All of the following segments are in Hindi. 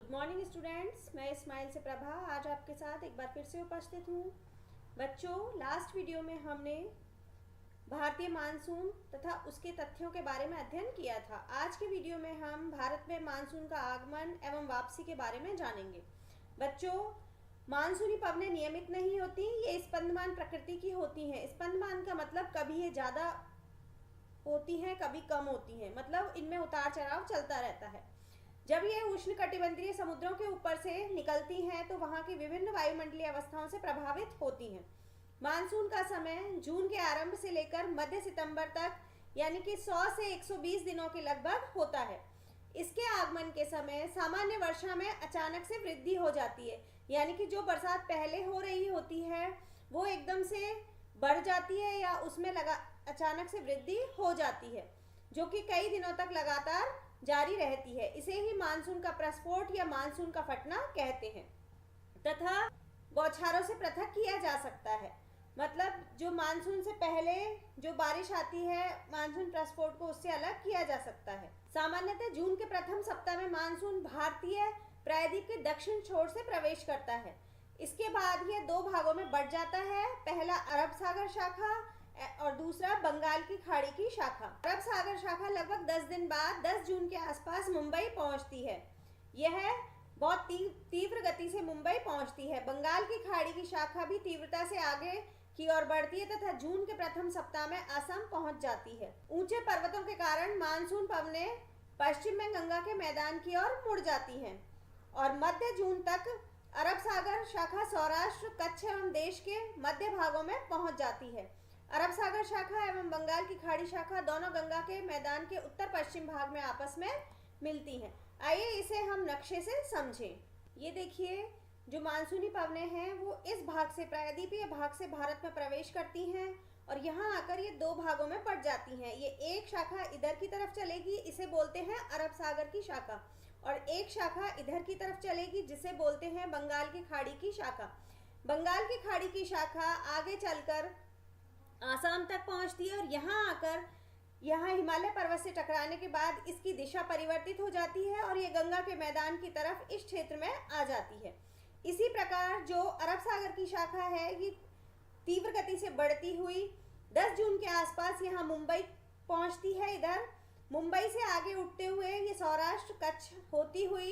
गुड मॉर्निंग स्टूडेंट्स, मैं इस्माइल से प्रभा आज आपके साथ एक बार फिर से उपस्थित हूँ। बच्चों, लास्ट वीडियो में हमने भारतीय मानसून तथा उसके तथ्यों के बारे में अध्ययन किया था। आज के वीडियो में हम भारत में मानसून का आगमन एवं वापसी के बारे में जानेंगे। बच्चों, मानसूनी पवनें नियमित नहीं होती, ये स्पंदमान प्रकृति की होती हैं। स्पंदमान का मतलब कभी ये ज़्यादा होती हैं, कभी कम होती हैं, मतलब इनमें उतार चढ़ाव चलता रहता है। जब ये उष्णकटिबंधीय समुद्रों के ऊपर से निकलती हैं तो वहाँ की विभिन्न वायुमंडलीय अवस्थाओं से प्रभावित होती हैं। मानसून का समय जून के आरंभ से लेकर मध्य सितंबर तक यानी कि 100 से 120 दिनों के लगभग होता है। इसके आगमन के समय सामान्य वर्षा में अचानक से वृद्धि हो जाती है, यानी कि जो बरसात पहले हो रही होती है वो एकदम से बढ़ जाती है या उसमें अचानक से वृद्धि हो जाती है, जो कि कई दिनों तक लगातार जारी रहती है। इसे ही मानसून का प्रस्फोट या मानसून का फटना कहते हैं तथा बौछारों से पृथक किया जा सकता है। मतलब जो मानसून से पहले जो बारिश आती है, मानसून प्रस्फोट को उससे अलग किया जा सकता है। सामान्यतः जून के प्रथम सप्ताह में मानसून भारतीय प्रायद्वीप के दक्षिण छोर से प्रवेश करता है। इसके बाद यह दो भागों में बढ़ जाता है, पहला अरब सागर शाखा और दूसरा बंगाल की खाड़ी की शाखा। अरब सागर शाखा लगभग 10 दिन बाद 10 जून के आसपास मुंबई पहुंचती है। यह बहुत तीव्र गति से मुंबई पहुंचती है। बंगाल की खाड़ी की शाखा भी तीव्रता से आगे की ओर बढ़ती है तथा जून के प्रथम सप्ताह में असम पहुंच जाती है। ऊंचे पर्वतों के कारण मानसून पवनें पश्चिम में गंगा के मैदान की ओर मुड़ जाती हैं और मध्य जून तक अरब सागर शाखा सौराष्ट्र, कच्छ एवं देश के मध्य भागों में पहुंच जाती है। अरब सागर शाखा एवं बंगाल की खाड़ी शाखा दोनों गंगा के मैदान के उत्तर पश्चिम भाग में आपस में मिलती हैं। आइए इसे हम नक्शे से समझें। ये देखिए, जो मानसूनी पवनें हैं वो इस भाग से, प्रायद्वीपीय भाग से भारत में प्रवेश करती हैं और यहाँ आकर ये दो भागों में बढ़ जाती हैं। ये एक शाखा इधर की तरफ चलेगी, इसे बोलते हैं अरब सागर की शाखा, और एक शाखा इधर की तरफ चलेगी जिसे बोलते हैं बंगाल की खाड़ी की शाखा। बंगाल की खाड़ी की शाखा आगे चलकर आसाम तक पहुंचती है और यहाँ हिमालय पर्वत से टकराने के बाद इसकी दिशा परिवर्तित हो जाती है और ये गंगा के मैदान की तरफ इस क्षेत्र में आ जाती है। इसी प्रकार जो अरब सागर की शाखा है ये तीव्र गति से बढ़ती हुई 10 जून के आसपास यहाँ मुंबई पहुंचती है। इधर मुंबई से आगे उठते हुए ये सौराष्ट्र, कच्छ होती हुई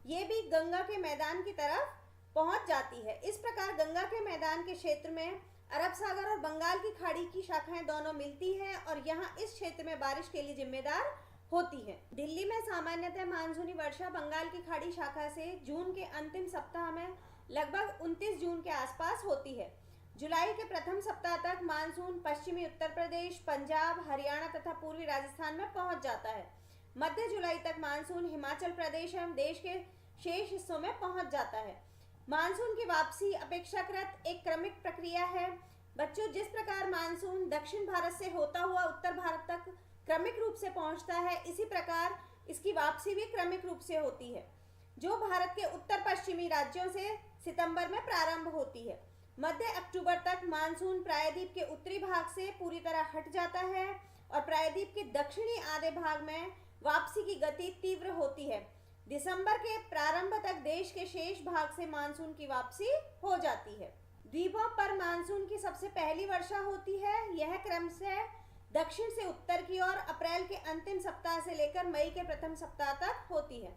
ये भी गंगा के मैदान की तरफ पहुंच जाती है। इस प्रकार गंगा के मैदान के क्षेत्र में अरब सागर और बंगाल की खाड़ी की शाखाएं दोनों मिलती हैं और यहाँ इस क्षेत्र में बारिश के लिए जिम्मेदार होती है। दिल्ली में सामान्यतः मानसूनी वर्षा बंगाल की खाड़ी शाखा से जून के अंतिम सप्ताह में लगभग 29 जून के आसपास होती है। जुलाई के प्रथम सप्ताह तक मानसून पश्चिमी उत्तर प्रदेश, पंजाब, हरियाणा तथा पूर्वी राजस्थान में पहुंच जाता है। मध्य जुलाई तक मानसून हिमाचल प्रदेश एवं देश के शेष हिस्सों में पहुंच जाता है। मानसून की वापसी अपेक्षाकृत एक क्रमिक प्रक्रिया है। बच्चों, जिस प्रकार मानसून दक्षिण भारत से होता हुआ उत्तर भारत तक क्रमिक रूप से पहुंचता है, इसी प्रकार इसकी वापसी भी क्रमिक रूप से होती है, जो भारत के उत्तर पश्चिमी राज्यों से सितंबर में प्रारंभ होती है। मध्य अक्टूबर तक मानसून प्रायद्वीप के उत्तरी भाग से पूरी तरह हट जाता है और प्रायद्वीप के दक्षिणी आधे भाग में वापसी की गति तीव्र होती है। दिसंबर के प्रारंभ तक देश के शेष भाग से मानसून की वापसी हो जाती है। द्वीपों पर मानसून की सबसे पहली वर्षा होती है। यह क्रमशः दक्षिण से उत्तर की ओर अप्रैल के अंतिम सप्ताह से लेकर मई के प्रथम सप्ताह तक होती है।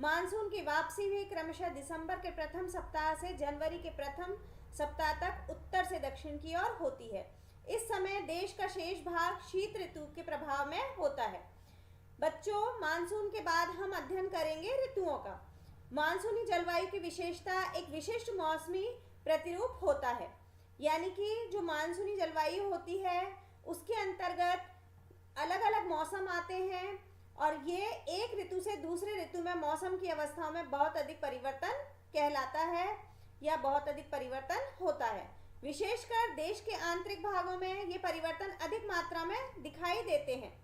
मानसून की वापसी भी क्रमशः दिसंबर के प्रथम सप्ताह से जनवरी के प्रथम सप्ताह तक उत्तर से दक्षिण की ओर होती है। इस समय देश का शेष भाग शीत ऋतु के प्रभाव में होता है। बच्चों, मानसून के बाद हम अध्ययन करेंगे ऋतुओं का। मानसूनी जलवायु की विशेषता एक विशिष्ट मौसमी प्रतिरूप होता है, यानी कि जो मानसूनी जलवायु होती है उसके अंतर्गत अलग अलग मौसम आते हैं और ये एक ऋतु से दूसरे ऋतु में मौसम की अवस्थाओं में बहुत अधिक परिवर्तन कहलाता है या बहुत अधिक परिवर्तन होता है। विशेषकर देश के आंतरिक भागों में ये परिवर्तन अधिक मात्रा में दिखाई देते हैं।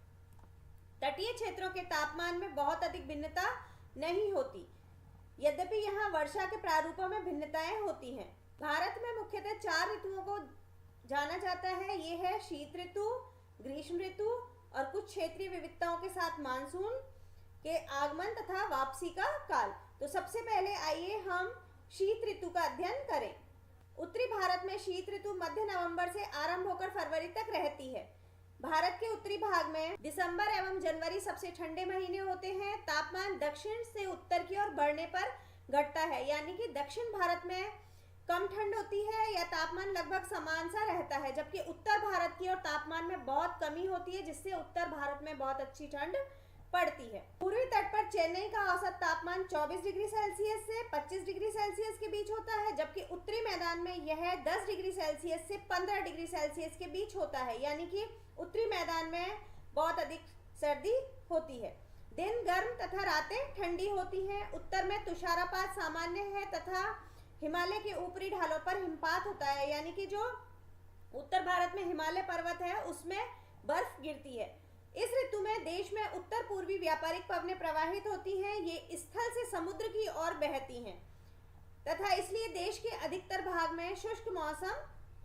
तटीय क्षेत्रों के तापमान में बहुत अधिक भिन्नता नहीं होती, यद्यपि यहाँ वर्षा के प्रारूपों में भिन्नताएं होती हैं। भारत में मुख्यतः 4 ऋतुओं को जाना जाता है। ये है शीत ऋतु, ग्रीष्म ऋतु और कुछ क्षेत्रीय विविधताओं के साथ मानसून के आगमन तथा वापसी का काल। तो सबसे पहले आइए हम शीत ऋतु का अध्ययन करें। उत्तरी भारत में शीत ऋतु मध्य नवंबर से आरंभ होकर फरवरी तक रहती है। भारत के उत्तरी भाग में दिसंबर एवं जनवरी सबसे ठंडे महीने होते हैं। तापमान दक्षिण से उत्तर की ओर बढ़ने पर घटता है, यानी कि दक्षिण भारत में कम ठंड होती है या तापमान लगभग समान सा रहता है, जबकि उत्तर भारत की ओर तापमान में बहुत कमी होती है, जिससे उत्तर भारत में बहुत अच्छी ठंड पड़ती है। पूर्वी तट पर चेन्नई का औसत तापमान 24 डिग्री सेल्सियस से 25 डिग्री सेल्सियस के बीच होता है, जबकि उत्तरी मैदान में यह 10 डिग्री सेल्सियस से 15 डिग्री सेल्सियस के बीच होता है, यानी कि उत्तरी मैदान में बहुत अधिक सर्दी होती है। दिन गर्म तथा रातें ठंडी होती हैं। उत्तर में तुषारपात सामान्य है तथा हिमालय के ऊपरी ढालों पर हिमपात होता है, यानी कि जो उत्तर भारत में हिमालय पर्वत है उसमें बर्फ गिरती है। इस ऋतु में देश में उत्तर पूर्वी व्यापारिक पवनें प्रवाहित होती हैं। ये स्थल से समुद्र की ओर बहती हैं तथा इसलिए देश के अधिकतर भाग में शुष्क मौसम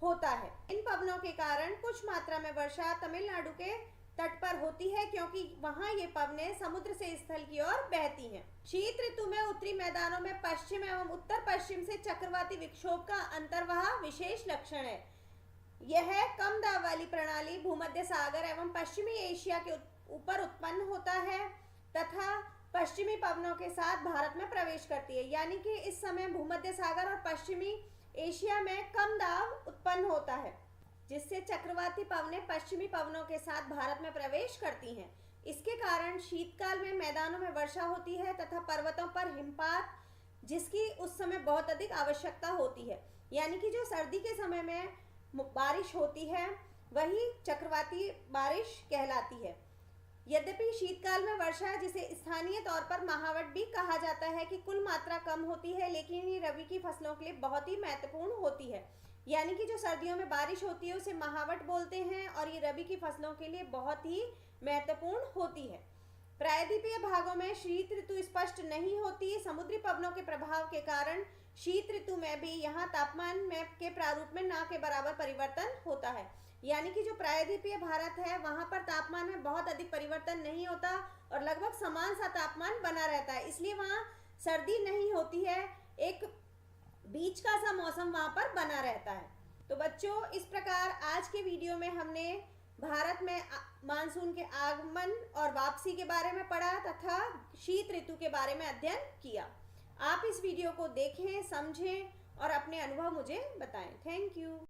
होता है। इन पवनों के कारण कुछ मात्रा में वर्षा तमिलनाडु के तट पर होती है, क्योंकि वहां ये पवनें समुद्र से स्थल की ओर बहती हैं। शीत ऋतु में उत्तरी मैदानों में पश्चिम एवं उत्तर पश्चिम से चक्रवाती विक्षोभ का अंतर्वाह विशेष लक्षण है। यह कम दाब वाली प्रणाली भूमध्य सागर एवं पश्चिमी एशिया के ऊपर उत्पन्न होता है तथा पश्चिमी पवनों के साथ भारत में प्रवेश करती है, यानी कि इस समय भूमध्य सागर और पश्चिमी एशिया में कम दाब उत्पन्न होता है, जिससे चक्रवाती पवनें पश्चिमी पवनों के साथ भारत में प्रवेश करती हैं। इसके कारण शीतकाल में मैदानों में वर्षा होती है तथा पर्वतों पर हिमपात, जिसकी उस समय बहुत अधिक आवश्यकता होती है, यानी कि जो सर्दी के समय में बारिश होती है वही चक्रवाती बारिश कहलाती है। यद्यपि शीतकाल में वर्षा, जिसे स्थानीय तौर पर महावट भी कहा जाता है, कि कुल मात्रा कम होती है, लेकिन ये रबी की फसलों के लिए बहुत ही महत्वपूर्ण होती है। यानी कि जो सर्दियों में बारिश होती है उसे महावट बोलते हैं और ये रबी की फसलों के लिए बहुत ही महत्वपूर्ण होती है। प्रायद्वीपीय भागों में शीत ऋतु स्पष्ट नहीं होती। समुद्री पवनों के प्रभाव के कारण शीत ऋतु में भी यहाँ तापमान में के प्रारूप में ना के बराबर परिवर्तन होता है, यानी कि जो प्रायद्वीपीय भारत है वहां पर तापमान में बहुत अधिक परिवर्तन नहीं होता और लगभग समान सा तापमान बना रहता है, इसलिए वहाँ सर्दी नहीं होती है, एक बीच का सा मौसम वहां पर बना रहता है। तो बच्चों, इस प्रकार आज के वीडियो में हमने भारत में मानसून के आगमन और वापसी के बारे में पढ़ा तथा शीत ऋतु के बारे में अध्ययन किया। आप इस वीडियो को देखें, समझें और अपने अनुभव मुझे बताएं। Thank you.